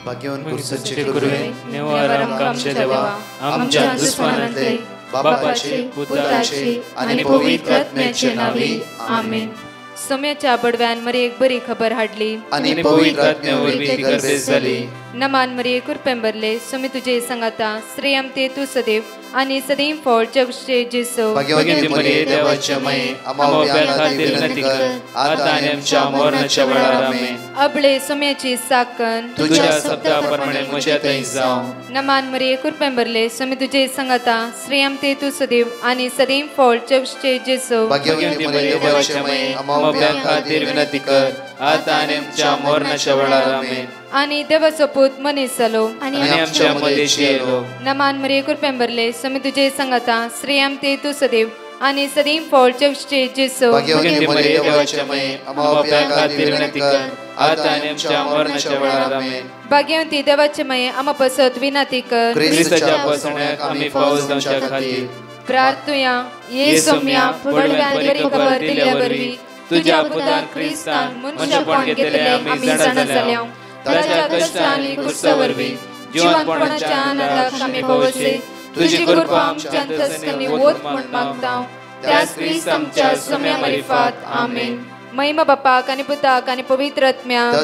भाग्यवान कुर्सचे गुरुवे निवार आमच्या देवा आमच्या दुश्मनांतले बापाचे पुत्राचे आणि पवित्र आत्म्याचे नावे आमेन. सोम्याच्या बडव्यान मरी एक बरी खबर हाडली आणि पवित्र आत्म्यावर ती गर्देश झाली. नमान मरी कुरपेंबरले सोमी तुझे संगाता श्रेयम ते तू सदैव आणि सदैव फळ जगचे जेसो. भाग्यवती मरिये देवाच्या माये आम्हा खातीर विनंती कर आता आणि आमच्या मरणाच्या वेळार आमेन. अबळे सोम्याची साकन तुझ्या शब्दाप्रमाणे म्हज्या थंय जावं. नमान मरी कुरपेंबरले सोमी तुझे संगाता श्रेयम ते तू सदैव आणि सदैव फळ जगचे जेसो. भाग्यवती मरिये देवाच्या माये आम्हा खातीर विनंती कर आता आणि आमच्या मरणाच्या वेळार आमेन. आणि देवाचो पूत मनीस जालो आणि आमच्या मदेशी येलो. नमान मरी कुरपेंबरले सोमी तुझे संगाता श्रेयम ते तू सदैव आणि सदैव फळ जगचे जेसो. भाग्यवती मरिये देवाच्या माये आम्हा खातीर विनंती कर आता आणि आमच्या मरणाच्या वेळार आमेन. भाग्यवती देवाचे माये आम्हा पसत विनंती कर ख्रिस्ताच्या पासण्याक आम्ही पावस जावच्या खातीर प्रार्थुया. ये सोम्या बडव्यान बरी खबर दिल्या वरवी तुझ्या पुतान ख्रिस्तान मनुष्यपण घेतले आम्ही जाणा जाल्या. ताच्या कष्टांनी कुर्सावरवी जीवनपणाच्या आनंदाक आम्ही पावसे. तुझी कृपा आमच्या अंतस्करणी वोत म्हण मागता त्याच ख्रिस्त आमच्या सोम्या मरिफात आमेन. महिमा बापाक आणि पुताक आणि पवित्र आत्म्याक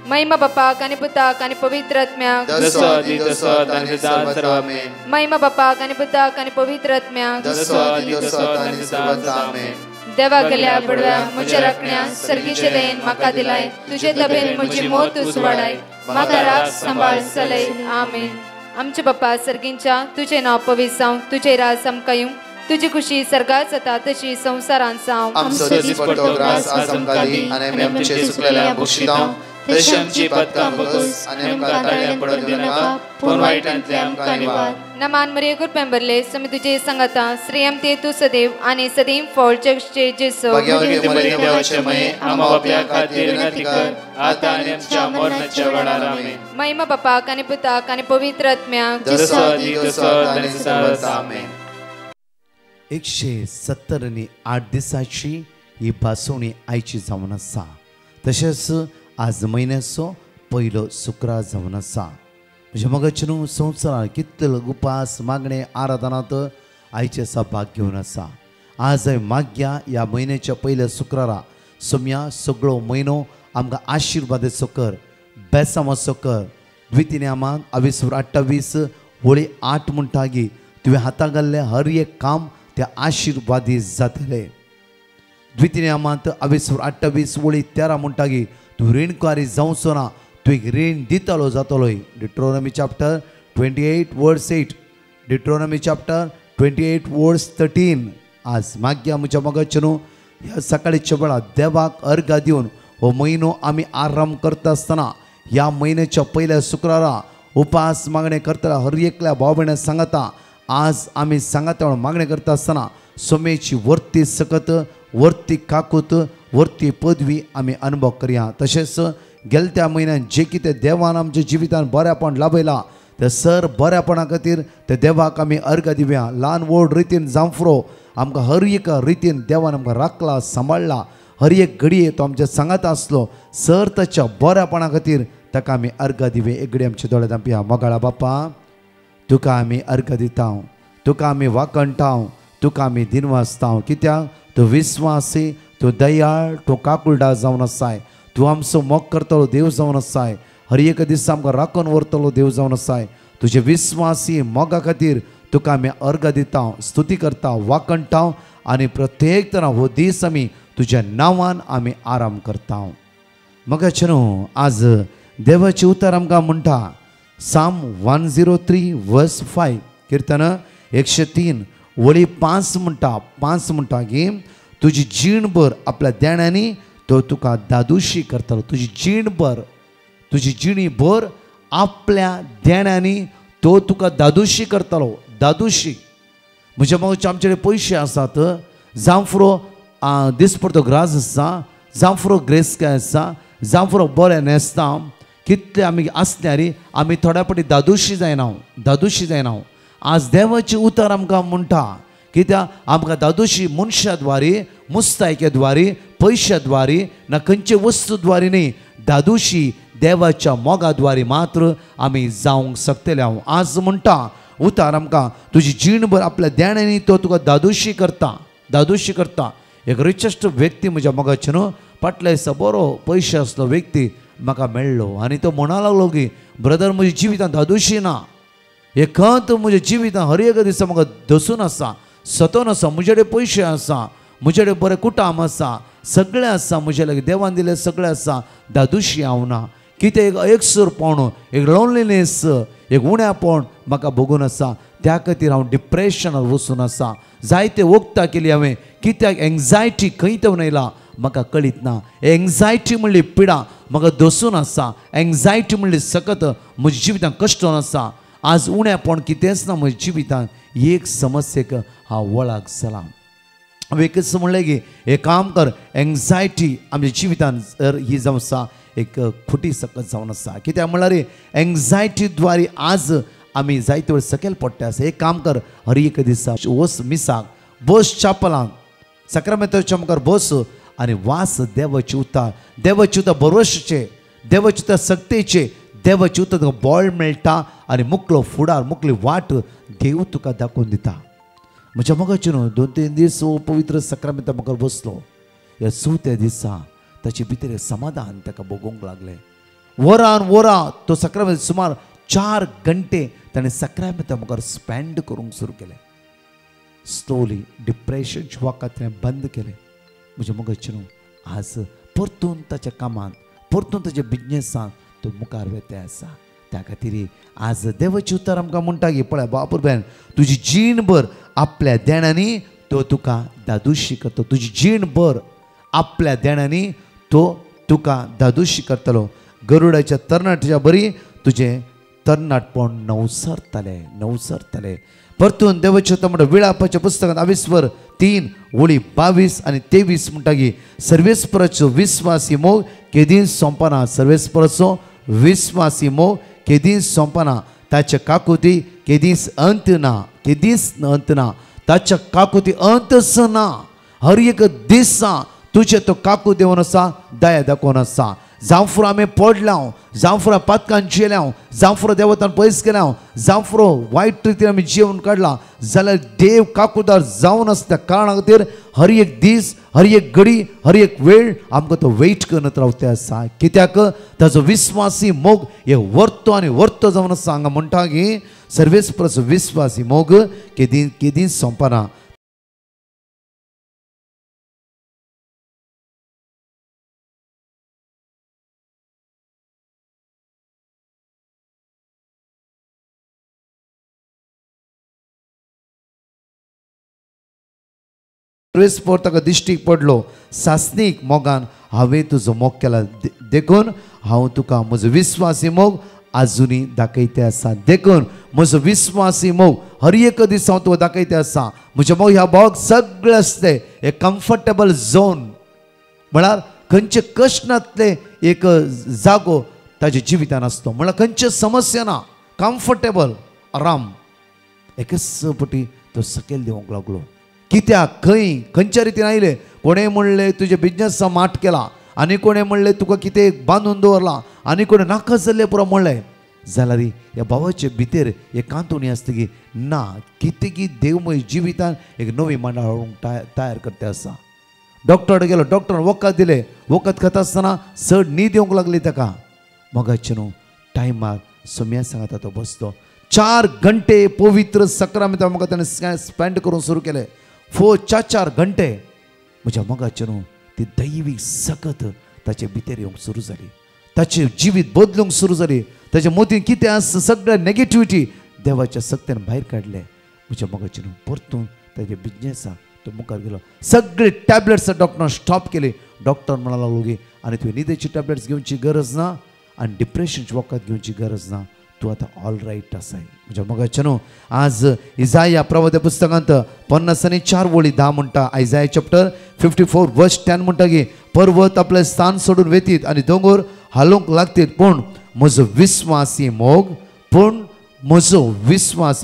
महिमा बापाक आणि पुताक आणि पवित्र आत्म्याक महिमा बापाक आणि पुताक आणि पवित्र आत्म्याक देवा गेल्या बडव्या म्हज्या राखण्या सर्गीचे देन म्हाका दिलाय. तुझे तबेन म्हजी मोत तूं वाडाय म्हाका राख सांबाळ चलय आमेन. आमचे बाप्पा सर्गींच्या तुझे नाव पवित्र जावं तुझे राज आमकां येवं तुझी खुशी सर्गात जाता तशी संसारांत जावं. आमचो दिसपट्टो ग्रास आज आमकां दी आनी आमी आमचे सुकलेल्या बक्षितां तशी आमची पातकां बगस आनी आमकां ताळ्यां पडूंक दिनाका पूण वायटांतले आमकां निवार. नमान मरिये कुरपेंबरले सोमी तुझे संगाता श्रेयम ते तू सदैव आणि सदैव फळ जगचे जेसो. भाग्यवती मरिये देवाचे माये आम्हा बापया खातीर विनंती कर आता आनी आमच्या मरणाच्या वेळार आमेन. महिमा बापाक आणि पुताक आणि पवित्र आत्म्याक आमेन. 170 दिसाची ही पासोवणी आयची जावन आसा. तशेंच आज म्हयन्याचो पयलो शुक्रार जावन आसा. म्हणजे मगच न्हू संवसारांत कितले उपास मागणे आराधनात आयचे आसा भाग घेवन आसा. आज माग्या ह्या म्हयन्याच्या पयल्या शुक्रारा सोम्या सगळो म्हयनो आमकां आशिर्वादाचो कर बेसामाचो कर. द्वितीयनामांत 28 होळी 8 म्हणटागी तुवें हातां घाल्लें हर एक काम ते आशिर्वादी जातले. द्वितीयनामांत 28 होळी 13 म्हणटागी तूं रीणकारी जावचो ना तूं एक रीण दितलो जातलोय. डिट्रोनॉमी चॅप्टर 28 वर्स 8 डिट्रोनॉमी चॅप्टर 28 वर्स 13. आज माग्या म्हज्या मगच न्हू ह्या सकाळीच्या वेळार देवाक अर्घा दिवन हो म्हयनो आमी आराम करता आसतना ह्या म्हयन्याच्या पयल्या शुक्रारा उपास मागणे करतना हर एकल्या भाव भयणां सांगता आज आमी सांगाता मागणे करता आसतना सोमेची वर्ती सकत वर्ती काकूत वर्ती पदवी आमी अनुभव करया. तशेंच गेल्या म्हयन्यान जे कितें देवान आमच्या जिवितान बऱ्यापण लाभयला ते सर बऱ्यापणा खातीर ते देवाक आमी अर्घ दिवया. ल्हान व्हड रितीन जांफरो आमकां हर एक रितीन देवान आमकां राखला सांबाळला. हर एक घडये तो आमच्या सांगाता आसलो सर ताच्या बऱ्यापणा खातीर ताका आमी अर्घ दिवे. एक घडी आमचे दोळे धांपया. मोगाळा बापा तुका आमी अर्घ दिता तुका आमी वाकणटाव तुका आमी दिनवासताव कित्याक तूं विस्वासी तूं दयाळ तूं काकुळडा जावन आसाय. तूं आमचो मोग करतलो देव जावन आसाय. हर एक दीस आमकां राखून व्हरतलो देव जावन आसाय. तुजे विस्वासी मोगा खातीर तुका आमी अर्घ दिता स्तुती करता वाकणटाव आनी प्रत्येक तरां हो दीस आमी तुज्या नांवान आमी आराम करता. मगच न्हू आज देवाचें उतर आमकां म्हणटा साम 103 वर्स 5 कीर्तन 103 वळी 5 म्हणटा की तुजी जीणभर आपल्या देण्यानी तो तुका दादुशी करतलो. तुजी जिणी भर आपल्या देण्यानी तो तुका दादुशी करतलो. दादुशी म्हणजे मग आमचे पयशे आसात जांफरो दिसपडतो ग्रास आसा जांफरो ग्रेसकाय आसा जांफरो बरें न्हेसता कितले आमी आसल्यारी आमी थोड्या फाटी दादुशी जायना. आज देवाची उतर आमकां म्हणटा कित्याक आमकां दादुशी मनशा द्वारे मुस्तायके द्वारे पयशा द्वारे ना खंयचे वस्तू द्वारे न्ही दादुशी देवाच्या मोगाद्वारे मात्र आमी जावंक शकतले. हांव आज म्हणटा उतार आमकां तुजी जीणभर आपल्या देण्यानी तो तुका दादोशी करता. एक रिचेस्ट व्यक्ती म्हज्या मोगाचे न्हू, फाटल्या दिसा बरो पयशे आसलो व्यक्ती म्हाका मेळ्ळो आनी तो म्हणा लागलो की ब्रदर म्हज्या जिवितांत दादोशी ना, एकांत म्हज्या जिवितांत हर एक दिसा म्हाका दसून आसा, सतोन आसा, म्हजे कडेन पयशे आसा, म्हजे कडेन बरें कुटाम आसा, सगळें आसा, म्हजे लागीं देवान दिलें सगळें आसा, दादोशी हांव ना. कितें एक एकसुरपण, एक लोनलीनेस, एक उण्यापण म्हाका भोगून आसा. त्या खातीर हांव डिप्रेशनांत वचून आसा. जायते वखदां केली हांवें, कित्याक एंग्जायटी खंय तो येयला म्हाका कळीत ना. एंग्जायटी म्हणली पिडा म्हाका दसून आसा. एंग्जायटी म्हणली सकत म्हज्या जिवितांत कश्टून आसा. आज उण्यापण कितेंच ना म्हज्या जिवितांत. एक समस्येक हांव वळख जाला. हांवें एकच म्हणलें की एक काम कर, एंग्जायटी आमच्या जिवितांत जर ही जावन आसा एक खुटी सकत जावन आसा. कित्याक म्हणल्यार एंग्जायटी द्वारे आज आमी जायते वेळ सकयल पडटे आसा. एक काम कर, हर एक दिसा वस मिसाक, बस चापलांक, सक्रामेंताच्या मुखार बस आनी वास देवाचे उतार बरोवशेचे, देवाचे उतार सक्तेचे, देवाचे उतार तुका बळ मेळटा आनी मुकलो फुडार, मुकली वाट देव तुका दाखोवन दिता. म्हज्या मोगाचे न्हू 2-3 दीस पवित्र सक्रामेंता मुखार बसलो. ह्या 4थ्या दिसा ताचे भितर समाधान ताका भोगूंक लागलें. वरां तो सक्रामेंत सुमार 4 घंटे ताणें सक्रामेंता मुखार स्पेंड करूंक सुरू केलें. स्लोली डिप्रेशनचे वखद ताणें बंद केलें. म्हज्या मोगाचे न्हू आज परतून ताच्या कामांत, परतून ताच्या बिजनेसांत तो मुखार वेते आसा. त्या खातीर आज देवाचे उतार आमकां म्हणटा की पळय बापूरबेन, तुजी जीणभर आपल्या देण्यानी तो तुका दादोशी करता. तुजी जीणभर आपल्या देण्यानी तो तुका दादोशी करतलो. गरुडाच्या तरणाट्याच्या बरी तुजें तरणाटपण नवसरतलें. परतून देवाचे उतार म्हणटा विलापाच्या पुस्तकांत 22:3 आनी 23 म्हणटा की सर्वेस्पराचो विस्वासी मोग केदींच सोंपना. सर्वेस्पराचो विस्वासी मोग केदींच सोंपना. ताच्या काकुती केदींच अंत ना. ताच्या काकुती अंतच ना. हर एक दिसा तुजे तो काकू देवन आसा, दया दाखोवन आसा. जावं फुरो आमी पडलां, जावं फुरो पातकान जियेल्या, जावं फुरो देवतान पयस केल्या, जावं फुरो वायट रितीन आमी जिवन काडलां, जाल्यार देव काकूदार जावन आसा. त्या कारणा खातीर हर एक दीस, हर एक घडी, हर एक वेळ आमकां तो वेट करत रावते आसा. कित्याक ताजो विस्वासी मोग हे वर्तो जावन आसा. हांगा म्हणटा की सर्वेस्पराचो विस्वासी मोग केदींच सोंपना. सर्वेस्पर ताका दिश्टीक पडलो. सासनीक मोगान हांवें तुजो मोग केला. देखून हांव तुका म्हजो विस्वासी मोग आजुनी दाखयते आसा. देखून म्हजो विस्वासी मोग हर एक दीस हांव तुका दाखयते आसा. म्हज्या मोग ह्या भावाक सगळें आसते एक कम्फर्टेबल झोन, म्हळ्यार खंयचे कश्ट नातले एक जागो ताच्या जिवितान आसतो. म्हळ्यार खंयचे समस्या ना, कम्फर्टेबल आराम. एकच पटी तो सकयल देवंक लागलो. कित्याक खंयच्या रितीन आयले. कोणें म्हणलें तुजे बिजनेसा माट केला, आनी कोणें म्हणलें तुका कितें बांदून दवरला, आनी कोणें नाका जाल्लें पुरो म्हणलें. जाल्यार ह्या भावाचे भितर एक कांतोणी आसता की ना, कितें की देव म्हज्या जिवितांत एक नवी मांडाळ हाडूंक तयार करता आसा. डॉक्टर गेलो, डॉक्टरान वखद दिलें. वखद खाता आसतना चड न्हीद येवंक लागली ताका. मोगाचे न्हू टायमार सोम्या सांगाता तो बसलो. 4 घंटे पवित्र सक्रामेंता म्हाका ताणें स्पेंड करूंक सुरू केलें. 4 घंटे म्हज्या मोगाचे न्हू ती दैवीक सकत ताचे भितर येवंक सुरू जाली. ताचें जिवीत बदलूंक सुरू जाली. ताच्या मदीं कितें आसा सगळें नेगेटिविटी देवाच्या सक्त्यान भायर काडलें. म्हज्या मोगाचे न्हू परतून ताच्या बिजनेसाक तो मुखार गेलो. सगळे टॅबलेट्स डॉक्टरान स्टॉप केले. डॉक्टर म्हणा लागलो की आनी तुवें न्हिदेची टॅबलेट्स घेवची गरज ना आनी डिप्रेशनची वखद घेवची गरज ना, तूं आतां ऑल रायट आसाय. म्हज्या मोगाचे न्हू आज इजाया प्रवाद्या पुस्तकांत 54:10 म्हणटा. आयजाया चॅप्टर 54:10 म्हणटा की पर्वत आपलें स्थान सोडून वेतीत आनी दोंगर हालूंक लागतीत, पूण म्हजो विस्वासी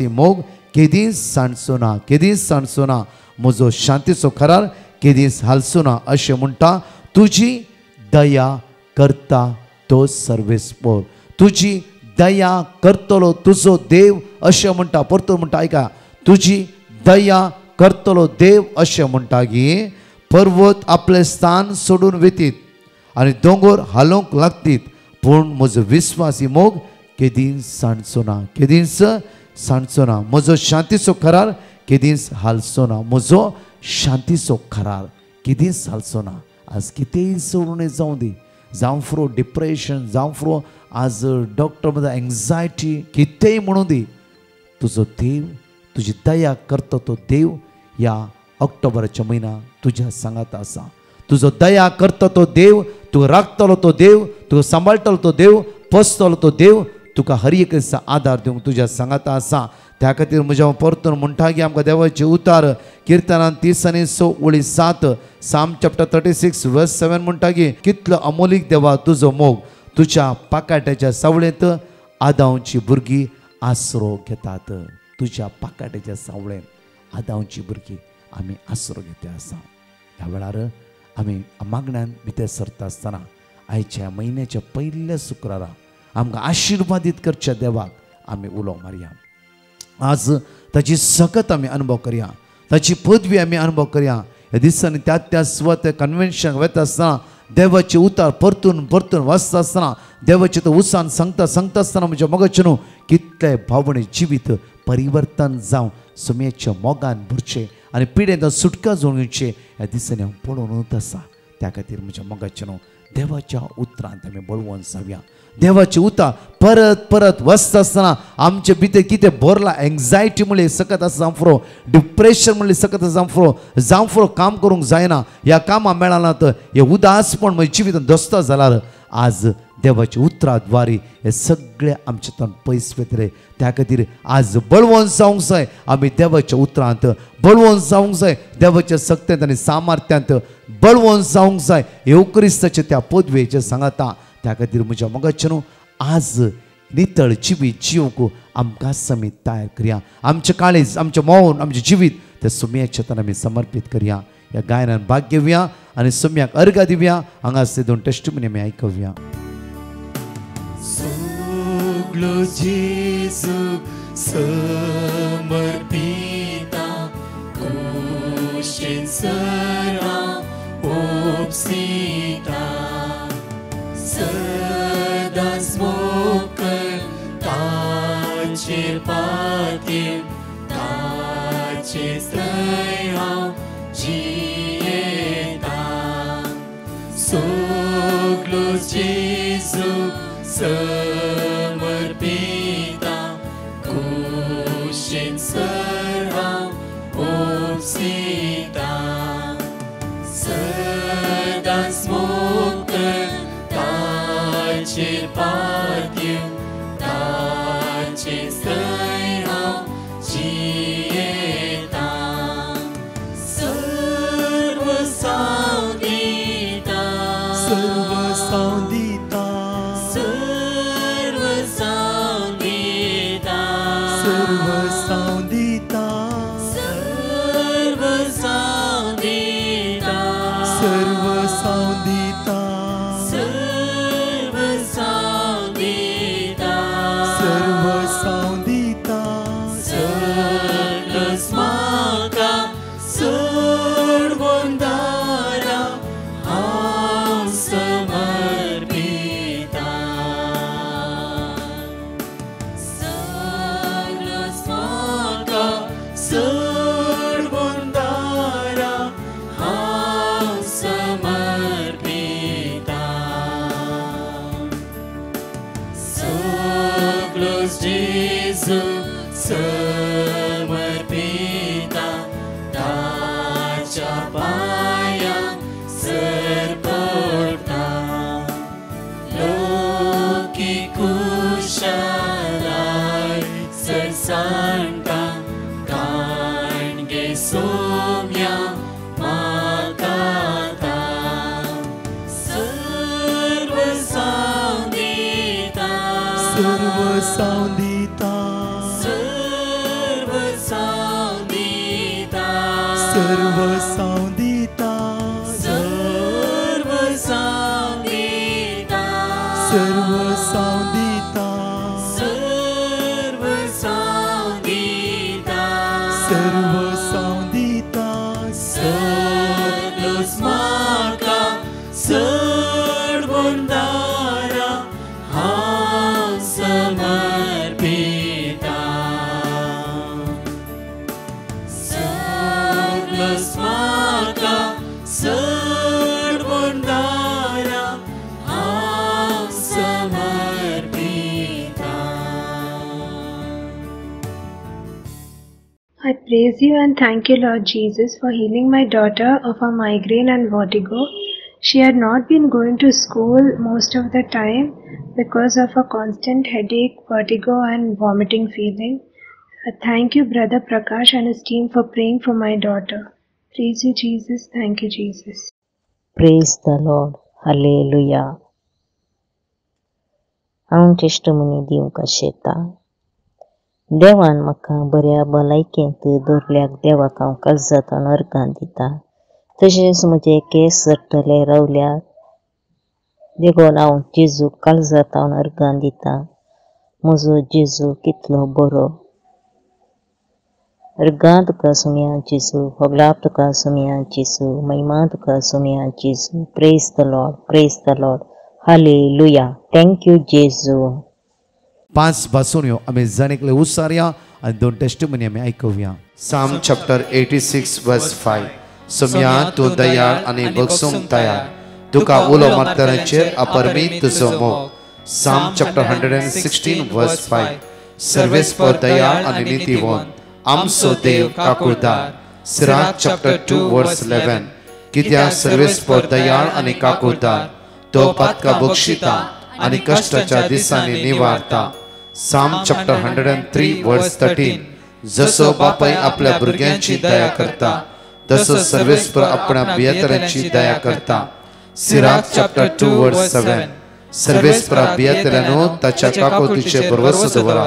मोग केदींच सांडचो ना. म्हजो शांतीचो करार केदींच हालचो ना अशें म्हणटा. तुजी दया करता तो सर्वेस्पोर. तुझी दया करतलो तुझो देव अशें म्हणटा. परतून म्हणटा ऐका, तुझी दया करतलो देव अशें म्हणटा की पर्वत आपले स्थान सोडून वेतीत आनी दोंगर हालोवंक लागतीत, पूण म्हजो विस्वासी मोग केदींच सांडचो ना. केदींच सांडचो ना. म्हजो शांतीचो करार केदींच हालचो ना. म्हजो शांतीचो करार केदींच हालचो ना. आज कितेंय सोडून जावं दी, जावं फ्रो डिप्रेशन, जावं फ्रो आज डॉक्टर मध्ये एंग्जायटी, कितेंय म्हणूं दी, तुजो देव, तुजी दया करता तो देव ह्या ऑक्टोबराच्या म्हयन्यात तुज्या सांगात आसा. तुजो दया करता तो देव, तुका राखतलो तो देव, तुका सांबाळटलो तो देव, पोसतलो तो देव, तुका हर एक दिसा आदार दिवंक तुज्या सांगात आसा. त्या खातीर म्हज्या परतून म्हणटा की आमकां देवाचे उतार किर्तनांत 30:6 साम चॅप्टर 36 वर्स 7 म्हणटा की कितलो अमोलीक देवा तुजो मोग, तुज्या पाकाट्याच्या सावळेंत आदांची भुरगीं आसरो घेतात. तुज्या पाकाट्याच्या सावळेंत आदांची भुरगीं आमी आसरो घेता आसा. ह्या वेळार आमी मागण्यांत भितर सरता आसतना आयच्या म्हयन्याच्या पयल्या शुक्रारा आमकां आशिर्वादीत करच्या देवाक आमी उलो मारया. आज ताची सकत आमी अनुभव करया, ताची पदवी आमी अनुभव करया. ह्या दिसांनी त्या स्वत कन्वेन्शन वता आसतना देवाचे उतार परतून परतून वाचता आसतना देवाचे तो उत्सान सांगता आसतना म्हज्या मोगाचें न्हू कितले भावणे जिवीत परिवर्तन जावं सुमयेच्या मोगान भरचे आनी पिडेंत सुटका जोडूचे ह्या दिसांनी हांव पळोवन वता आसा. त्या खातीर म्हज्या मोगाचें न्हू देवाच्या उतरांत आमी बळवून जावया. देवाचे उतार परत परत वाचता आसतना आमचे भितर कितें भरला, एंग्जायटी म्हणली सकत आसा जावं फुरो, डिप्रेशन म्हणली सकत आसा जावं फुरो काम करूंक जायना, ह्या कामां मेळना तर हे उदासपण म्हज्या जिवितांत दसता जाल्यार आज देवाच्या उतरां द्वारे हे सगळे आमचे पयस वतले. त्या खातीर आज बळवून जावंक जाय. आमी देवाच्या उतरांत बळवून जावंक जाय. देवाच्या सक्तेंत आनी सामर्थ्यांत बळवून जावंक जाय. येव क्रिस्ताच्या त्या पदवेचे सांगता. त्या खातीर म्हज्या मोगाचें न्हू आज नितळ जिवीत जिवंक आमकां समीत तयार करया. आमचें काळीज, आमचें मौन, आमचें जिवीत ते सुमयाच्या हातान आमी समर्पीत करया. ह्या गायनान भाग घेवया आनी सुमयाक अर्घ दिवया. हांगासर 2 टेस्टिमनी आमी आयकवया. सगलो जेजू समर्पिता कुशीन सरा ओपसिता सदांच मोकर ताचेर पातीर ताचेर हांव जियेता. सगलो जेजू समर्पिता कुशीन सरा ओपसिता सदांच मोकर ताचेर पातीर ताचेर हांव जियेता. सर्व सांदिता सर्व सांदिता सर्व सांदिता सर्व सांदिता सर्व सांदिता सर्व सांदिता सर्व सांदिता सर्व सांदिता सगळंच म्हाका सोडून दारा हांव समर्पिता. सगळंच म्हाका सोडून दारा हांव समर्पिता. सगळोच जेजू समर्पिता ताच्या पांयांक सर पडटा. लोकी कुशलाय सर सांगता काणगे सोम्या म्हाका ता. सर्व सांदिता सर्व सांदिता सर्व सांदिता सर्व सांदिता सर्व सांदिता सर्व सांदिता सगळंच म्हाका सर्वंदारा हांव समर्पिता सगळंच म्हाका सर्वंदारा हांव समर्पिता. I praise you and thank you, Lord Jesus, for healing my daughter of her migraine and vertigo. She had not been going to school most of the time because of a constant headache, vertigo, and vomiting feeling. Thank you, Brother Prakash and his team, for praying for my daughter. Praise you, Jesus. Thank you, Jesus. Praise the Lord. Hallelujah. हांव testimony दिवंक शेता. देवान म्हाका बऱ्या भलायकेंत दवरल्याक देवाक हांव काळजांतल्यान अर्गां दिता. तशेंच म्हजे केस सट्टले रावल्यात देखून हांव जेजूक काळजांतल्यान अर्गां दिता. म्हजो जेजू कितलो बरो. अर्गां तुका सुमया जेजू, होगलाप तुका सुमया जेजू, महिमा तुका सुमया जेजू. Praise the Lord, praise the Lord. Hallelujah. Thank you जेजू. 5 भासुण्यो आमी जाणेकले उसारया आनी 2 टेस्टिमनी आमी आयकुया. Psalm chapter 86 verse 5. सुम्या तूं दयाळ आनी बगसूंक तयार, तुका उलो मारतनाचेर अपरमीत तुजो मोग. Psalm chapter 116 verse 5. सर्वेस्पर दयाळ आनी नितीवंत, आमचो देव काकुळदार. Sirach chapter 2 verse 11. कित्याक सर्वेस्पर दयाळ आनी काकुळदार, तो पातका बक्षिता आनी कश्टाच्या दिसांनी निवारता. Psalm chapter 103 verse 13. जसो बापाय आपल्या भुरग्यांची दया करता, तसो सर्वेस्पर आपल्या बियेतल्यांची दया करता. Sirach chapter 2 verse 7. सर्वेस्परा बियेतल्यांनो ताच्या काकुळतीचेर भरवसो दवरा,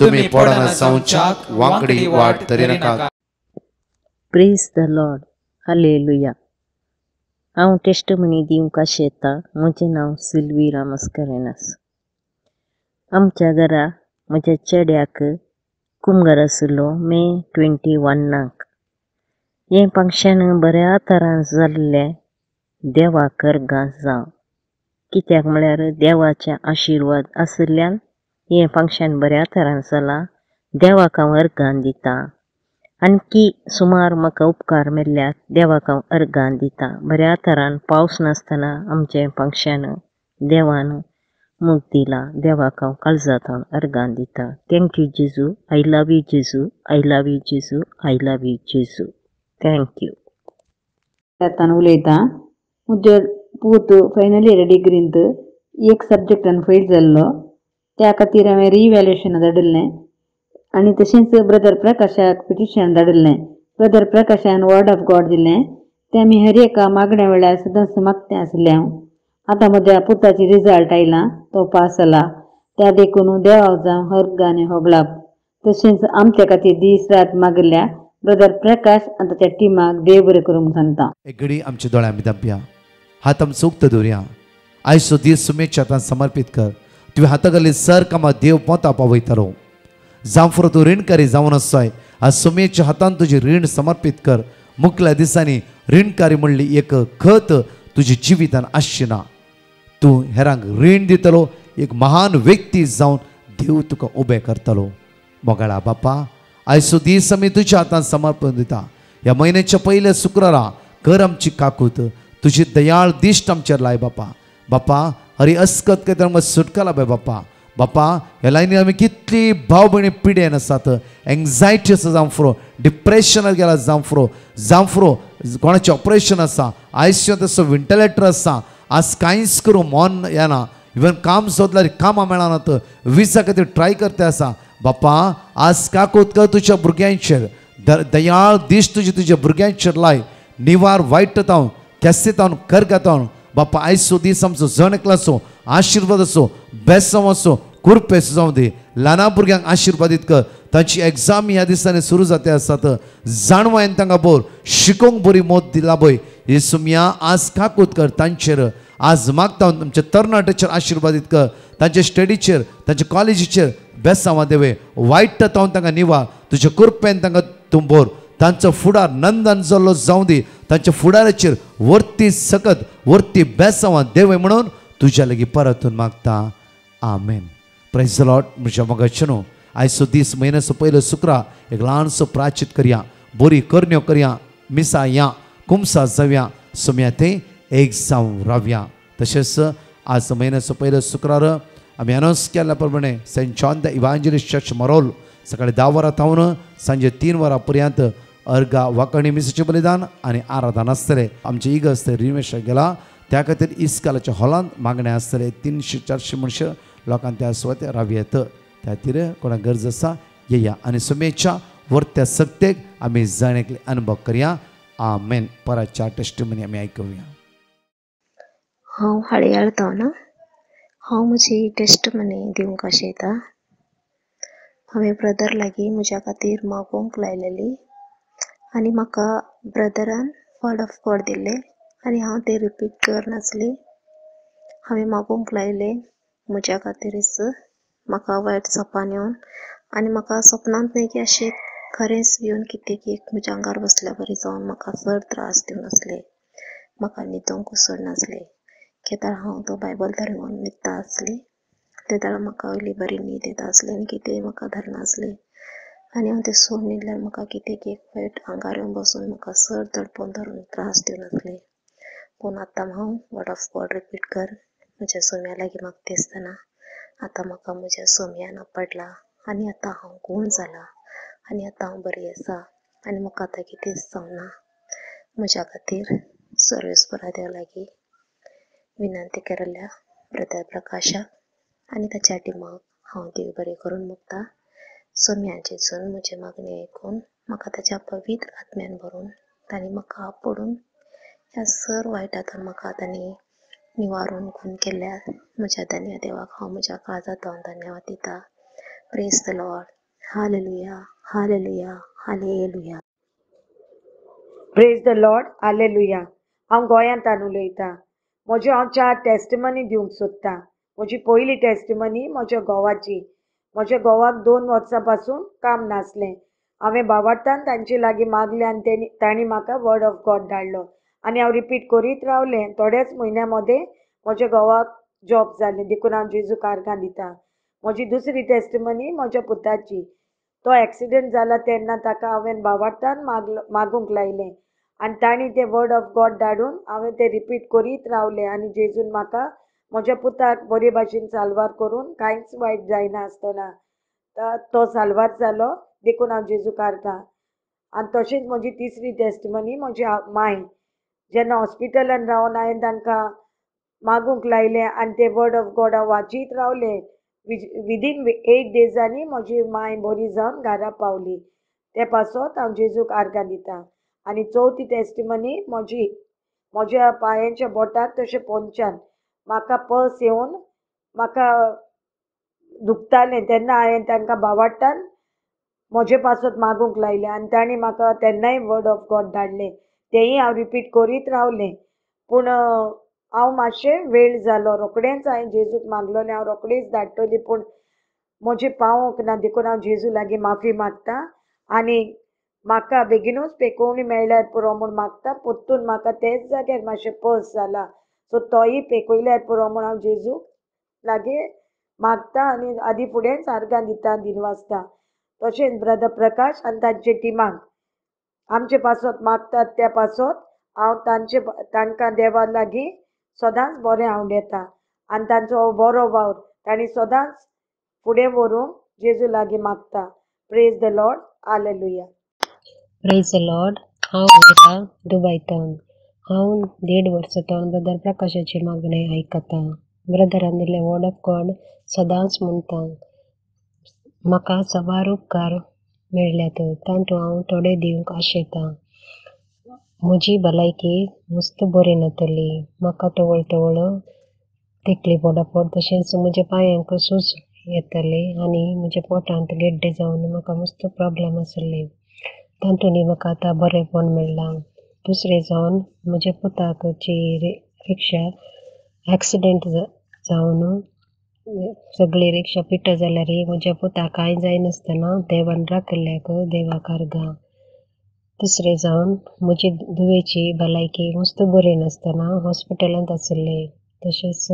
तुमी पडना जावच्याक वांकडी वाट धरिनाका. Praise the Lord. हालेलुया. हांव टेस्टमनी दिवंक शेता. म्हजें नांव सिल्वी रामस्करेनास. आमच्या घरा म्हज्या चेड्याक कुमगार आसलो मे 21. हें फंक्शन बऱ्या तरान जाल्लें देवाक अर्गां जावं. कित्याक म्हळ्यार देवाचे आशिर्वाद आशिल्ल्यान हें फंक्शन बऱ्या तरान जालां. देवाक हांव अर्गां दितां. आणकी सुमार म्हाका उपकार मेल्ल्यात देवाक हांव अर्गां दितां. बऱ्या तरान पावस नासतना आमचें फंक्शन देवान मूग दिलां. देवाक हांव काळजांतल्यान अर्गां दितां. थँक यू जेजू. आय लव यू जेजू. आय लव यू जेजू. आय लव यू जेजू. Thank you. आतां उलयतां. म्हजो पूत फायनल इयर डिग्रींत एक सब्जेक्टान फेल जाल्लो. त्या खातीर हांवें रिइवॅल्युएशन धाडिल्लें आनी तशेंच ब्रदर प्रकाशाक पिटिशन धाडिल्लें. ब्रदर प्रकाशान वर्ड ऑफ गॉड दिलें. तें आमी हर एका मागण्या वेळार सदांच मागतें आसलें हांव. आतां म्हज्या पुताची रिजल्ट आयला, तो पास जाला. त्या देखून देवाक जावं अर्गां होगलाप. तशेंच आमच्या खातीर दीस रात मागिल्ल्या ब्रदर प्रकाश आनी ताच्या टिमाक देव बरें करूंक सांगता. एक घडी आमच्या दोळ्यां आमी धांपया. हात आमचो उक्त दवरया. आयचो दीस सुमेच्या हातांत समर्पीत कर. तुवें हाता घाली सर कामां देव पोंता पावयतलो. जावं फुरो तूं रीणकारी जावन आसोय, आज सुमेच्या हातांत तुजें रीण समर्पीत कर. मुखल्या दिसांनी रीणकारी म्हणली एक खत तुज्या जिवितान आसची ना. तूं हेरांक रीण दितलो. एक महान व्यक्ती जावन देव तुका उबें करतलो. मोगाळा बापा, आयचो दीस आमी तुज्या हातांत समर्पण दिता. ह्या म्हयन्याच्या पयल्या शुक्रारा कर आमची काकूत. तुजी दयाळ दिश्ट आमचेर लाय बापा. बापा हरी अस्कत काय तर सुटका लाय बापा. बापा ह्या लायनी आमी कितली भाव भयणी पिड्यान आसात. एंग्जायटी आसा जावं फुरो, डिप्रेशनार गेला जावं फुरो कोणाचें ऑपरेशन आसा, आयसीयूंत आसा, व्हेंटिलेटर आसा. आज कांयच करूं मन येना. इवन काम सोदल्यार कामां मेळनात. विजा खातीर ट्राय करता आसा. बापा आज काकूत कर तुज्या भुरग्यांचेर. दयाळ दिश्ट तुज्या भुरग्यांचेर लाय. निवार वायटतावन केस्तावन करगतावन बापा आयचो दीस आमचो जण एकलो आशिर्वाद असो, बेसम असो, कुरपेस जावं दी. ल्हाना भुरग्यांक आशिर्वादीत कर. तांची एग्जाम ह्या दिसांनी सुरू जाते आसात. जाणवा हांवें तांकां बोर शिकोवंक बरी मोद दिला पळय. येसुम्या आज काकूत कर तांचेर. आज मागता तुमच्या तरणाट्याचेर आशिर्वादीत कर. तांच्या स्टडीचेर, तांच्या कॉलेजीचेर बेसांव देवे. वायट तावन तांकां निवार. तुझ्या कृपेन तांकां तूं भर. तांचो फुडार नंदन जाल्लो जावं दी. तांच्या फुडाराचेर वर्ती सकत वर्ती बेसांवां देवय म्हणून तुज्या लागीं परतून मागता. आमेन. Praise the Lord. म्हज्या मोगाचेनो आयचो दीस म्हयन्याचो पयलो शुक्रार एक ल्हानसो प्राचित करया, बरी करण्यो करया, मिसा या कुमसा जावया, सोम्या थंय एक जावं रावया. तशेंच आज म्हयन्याचो पयलो शुक्रार आमी अनाउन्स केल्या प्रमाणे saint John the evangelist church Marol सकाळी 10 वरां थावन सांजे 3 वरां पर्यंत अर्गा वांकणी मिसाचें बलिदान आनी आराधना आसतलें. आमचे इगर्ज थंय रिनोवेशन गेला, त्या खातीर इस्कालाच्या हॉलांत मागणें आसतलें. 300-400 मनशां लोकांक त्या सुवातेर रावयेत. त्या खातीर कोणाक गरज आसा येया आनी सुमेच्या वर्त्या सक्तेक आमी जाण एकले अनुभव करया. आमेन. पराच्या टेस्टिमनी आमी आयकुया. हांव हाळयाळ ना हांव म्हजी टेस्टमनी दिवंक आशयता. हांवें ब्रदर लागीं म्हज्या खातीर मागोवंक लायलेली आनी म्हाका ब्रदरान वर्ड ऑफ गॉड दिल्लें आनी हांव तें रिपीट करनासली. हांवें मागोवंक लायलें म्हज्या खातीरच म्हाका वायट सपान येवन आनी म्हाका सपनांत न्ही की अशें खरेंच येवन कितें की म्हज्या आंगार बसल्या बरें जावन म्हाका चड त्रास दिवनासले. म्हाका न्हिदूंक सोडनासले. केदाळ हांव तो बायबल धरून न्हिदता आसली ते दाळ म्हाका वयली बरी न्हीद येता आसली आनी कितेंय म्हाका धरनासलें आनी हांव तें सोड न्हिदल्यार म्हाका कितें की वायट आंगार येवन बसून म्हाका चड तडपण धरून त्रास दिवनासले. पूण आतां हांव वर्ड ऑफ गॉड रिपीट कर म्हज्या सोम्या लागीं मागता आसतना आतां म्हाका म्हज्या सोम्यान आपडला आनी आतां हांव गूण जाला आनी आतां हांव बरी आसा आनी म्हाका आतां कितेंच जावना. म्हज्या खातीर सर्वेस्परा देव लागीं विनंती केल्ल्या ब्रदर प्रकाशाक आनी ताच्या टिमाक हांव देव बरें करून मागता. सोम्याचें जून म्हजी मागणी आयकून म्हाका ताच्या पवित्र आत्म्यान भरून तांणी म्हाका आपडून ह्या सर वायटांतून म्हाका तांणी निवारून गूण केल्ल्या म्हज्या धन्य देवाक हांव म्हज्या काळजांतल्यान धन्यवाद दिता. Praise the Lord. Hallelujah, hallelujah, hallelujah. Praise the Lord. Hallelujah. हांव गोंयांतल्यान उलयतां. म्हज्यो हांव 4 टेस्टिमनी दिवंक सोदतां. म्हजी पयली टेस्टिमनी म्हज्या घोवाची. म्हज्या घोवाक 2 वर्सां पासून काम नासलें. हांवें भावार्थान तांचे लागीं मागलें आनी तांणी म्हाका वर्ड ऑफ गॉड धाडलो आनी हांव रिपीट करीत रावलें. थोड्याच म्हयन्या मदें म्हज्या घोवाक जॉब जालें. देखून हांव जेजूक आर्गां दितां. म्हजी दुसरी टेस्टिमनी म्हज्या पुताची. तो एक्सिडेंट जाला तेन्ना ताका हांवें भावार्थान मागूंक लायलें आनी तांणी तें वर्ड ऑफ गॉड धाडून हांवें तें रिपीट करीत रावलें आनी जेजून म्हाका म्हज्या पुताक बरे भाशेन साल्वार करून कांयच वायट जायना आसतना तो साल्वार जालो. देखून हांव जेजूक आर्गां. आनी तशेंच म्हजी तिसरी टेस्टिमनी म्हजी माय. जेन्ना हॉस्पिटलान रावन हांवें तांकां मागूंक लायलें आनी तें वर्ड ऑफ गॉड हांव वाचीत रावलें. विदीन 8 डेजांनी म्हजी माय बरी जावन घरा पावली. ते पासत हांव जेजूक आर्गां दितां. आनी चवथी टेस्टिमनी म्हज्या पांयांच्या बोटाक तशें पोंदच्यान म्हाका पल्स येवन म्हाका दुखतालें तेन्ना हांवें तांकां भावार्थान म्हजे पासत मागूंक लायलें आनी तांणी म्हाका तेन्नाय वर्ड ऑफ गॉड धाडलें. तेंय हांव रिपीट करीत रावलें. पूण हांव मातशें वेळ जालो. रोखडेंच हांवें जेजूक मागलोलें हांव रोखडेंच धाडटलीं पूण म्हजें पावोंक ना. देखून हांव जेजू लागीं माफी मागतां आनी म्हाका बेगीनूच पेकोवणी मेळ्ळ्यार पुरो म्हूण मागता. पोत्तून म्हाका तेच जाग्यार मातशें पल्स जाला सो तोय पेकयल्यार पुरो म्हूण हांव जेजू लागीं मागता आनी आदी फुडेंच आर्गां दिता दिनवासता. तशेंच ब्रदर प्रकाश आनी तांचे टिमाक आमचे पासत मागतात त्या पासत हांव तांकां देवा लागीं सदांच बरें आवडेता आनी तांचो हो बरो वावर तांणी सदांच फुडें व्हरूंक जेजू लागीं मागता. Praise the Lord. Hallelujah. Praise the Lord. हांव उलयतां दुबयतान. हांव 1.5 वर्सां ब्रदर प्रकाशाची मागणी आयकतां. ब्रदरान दिल्ले वर्ड ऑफ गॉड सदांच म्हणटा. म्हाका सवार उपकार मेळ्ळ्यात तांतूं हांव थोडे दिवंक आशयतां. म्हजी भलायकी मस्त बरी नातली. म्हाका तवळ तवळ तेकली पडपड तशेंच म्हज्या पांयांक सूज येताली आनी म्हज्या पोटांत गेड्डे जावन म्हाका मस्त प्रॉब्लेम आसले. तांतूंनी म्हाका आतां बरेंपण मेळ्ळां. दुसरें जावन म्हज्या पुताची रिक्षा एक्सिडेंट जावन सगळी रिक्षा पिट्ट जाल्यार म्हज्या पुता कांय जायनासतना देवान राखल्याक देवाक अर्घा. दुसरें जावन म्हजी दुवेची भलायकी मस्त बरी नासतना हॉस्पिटलांत आसले. तशेंच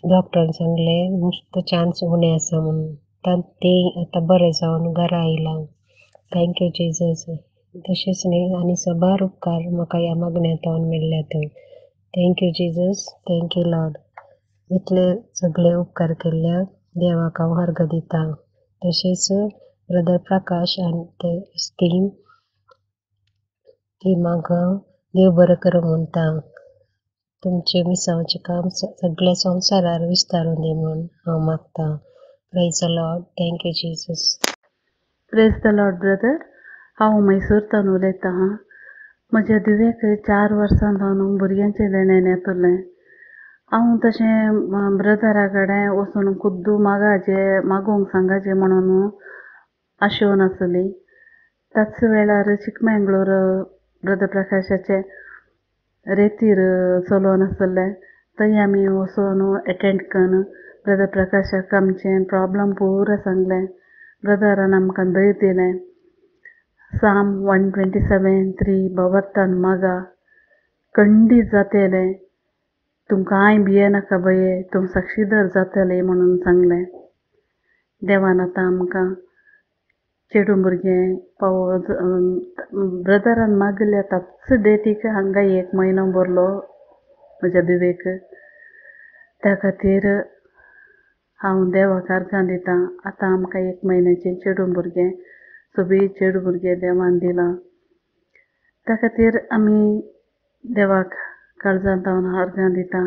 डॉक्टरान सांगलें मस्त चान्स उणे आसा म्हणून. तें आतां बरें जावन घरा आयलां. Thank you Jesus. तशेंच न्ही आनी सबार उपकार म्हाका ह्या मागण्यांतल्यान मेळ्ळ्यात. Thank you Jesus. Thank you Lord. इतले सगळे उपकार केल्ल्याक देवाक हांव अर्घ दितां. तशेंच ब्रदर प्रकाश आनी टिमाक देव बरें करूं म्हणटा. तुमचे मिसांवाचें काम सगळ्या संवसारार विस्तारून दी म्हूण हांव मागतां. Praise the Lord. Thank you Jesus. Praise the Lord brother. हांव मैसूरतान उलयतां. म्हज्या दुवेक 4 वर्सां जावन भुरग्यांचें देणें येतलें. हांव तशें ब्रदरा कडेन वचून खुद्दू मागूंक सांगाचें म्हणून आशेवन आसली. त्याच वेळार चिकमंगळूर ब्रदर प्रकाशाचे रेतीर चलोवन आसले. थंय आमी वचून एटेंड करून ब्रदर प्रकाशाक आमचें प्रॉब्लम पुरो सांगलें. ब्रदरान आमकां धैर्य दिलें. साम 127:3 बोवार्थान मागा खंडीत जातलें. तुमकां कांय भियेनाका बये, तुम साक्षीदार जातले म्हणून सांगलें. देवान आतां आमकां चेडूं भुरगें ब्रदरान मागल्या ताच डेटीक हांगा 1 म्हयनो भरलो म्हज्या दुवेक. त्या खातीर हांव देवाक अर्घां दितां. आतां आमकां 1 म्हयन्याचें चेडूं भुरगें, सोबीत चेडूं भुरगें देवान दिलां. त्या खातीर आमी देवाक काळजांत हांव अर्घां दितां.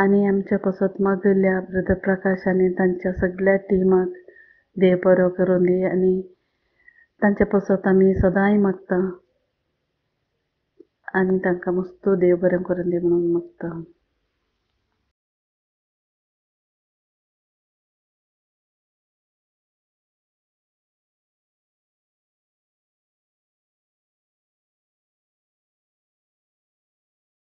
आनी आमच्या पासत मागल्या ब्रदर प्रकाश आनी तांच्या सगळ्या टिमाक देव बरो करून दी. आनी तांच्या पासत आमी सदांय मागतां. आनी तांकां मस्त देव बरें करून दी म्हणून मागतां.